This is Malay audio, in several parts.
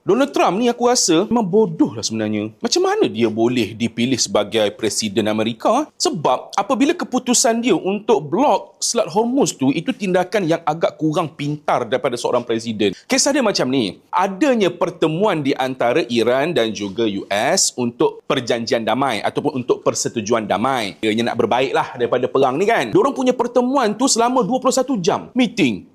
Donald Trump ni aku rasa memang bodoh lah sebenarnya. Macam mana dia boleh dipilih sebagai Presiden Amerika? Sebab apabila keputusan dia untuk blok Selat Hormuz tu, itu tindakan yang agak kurang pintar daripada seorang Presiden. Kisah dia macam ni. Adanya pertemuan di antara Iran dan juga US untuk perjanjian damai ataupun untuk persetujuan damai. Dia nak berbaiklah daripada perang ni kan. Diorang punya pertemuan tu selama 21 jam. Meeting.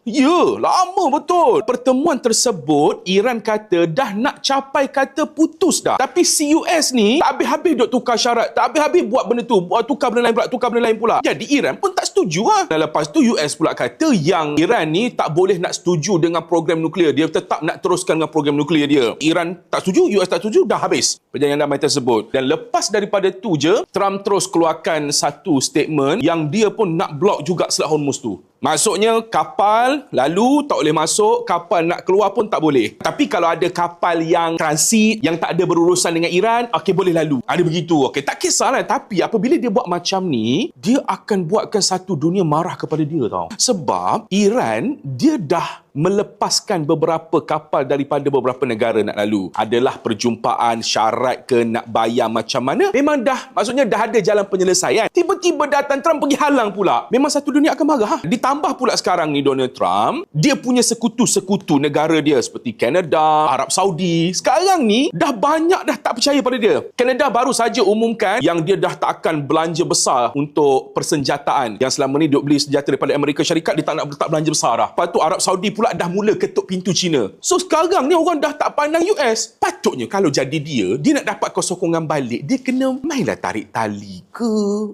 Ya, lama betul. Pertemuan tersebut, Iran kata dah nak capai kata putus dah. Tapi si US ni tak habis-habis duk tukar syarat. Tak habis-habis buat benda tu. Buat tukar benda lain pula. Jadi Iran pun tak setuju lah. Dan lepas tu US pula kata yang Iran ni tak boleh nak setuju dengan program nuklear. Dia tetap nak teruskan dengan program nuklear dia. Iran tak setuju, US tak setuju, dah habis perjanjian damai tersebut. Dan lepas daripada tu je, Trump terus keluarkan satu statement yang dia pun nak blok juga Selat Hormuz tu. Maksudnya kapal lalu tak boleh masuk, kapal nak keluar pun tak boleh. Tapi kalau ada kapal yang transit, yang tak ada berurusan dengan Iran, okey boleh lalu. Ada begitu, okey. Tak kisahlah. Tapi apabila dia buat macam ni, dia akan buatkan satu dunia marah kepada dia tau. Sebab Iran, dia dah melepaskan beberapa kapal daripada beberapa negara nak lalu. Adalah perjumpaan, syarat ke nak bayar macam mana. Memang maksudnya dah ada jalan penyelesaian. Tiba-tiba datang Trump pergi halang pula. Memang satu dunia akan marah. Ditambah pula sekarang ni Donald Trump, dia punya sekutu-sekutu negara dia seperti Kanada, Arab Saudi. Sekarang ni dah banyak dah tak percaya pada dia. Kanada baru saja umumkan yang dia dah tak akan belanja besar untuk persenjataan. Yang selama ni duk beli senjata daripada Amerika Syarikat, dia tak nak letak belanja besar dah. Lepas tu Arab Saudi pula dah mula ketuk pintu China. So sekarang ni orang dah tak pandang US. Patutnya kalau jadi dia nak dapat sokongan balik, dia kena mainlah tarik tali ke.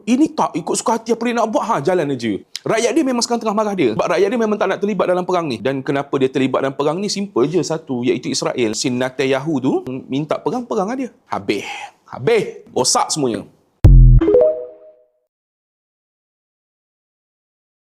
Ini tak ikut suka hati apa dia nak buat, jalan aja. Rakyat dia memang sekarang tengah marah dia. Sebab rakyat dia memang tak nak terlibat dalam perang ni. Dan kenapa dia terlibat dalam perang ni? Simple je satu, iaitu Israel. Si Netanyahu tu minta perang lah dia. Habis. Rosak semuanya.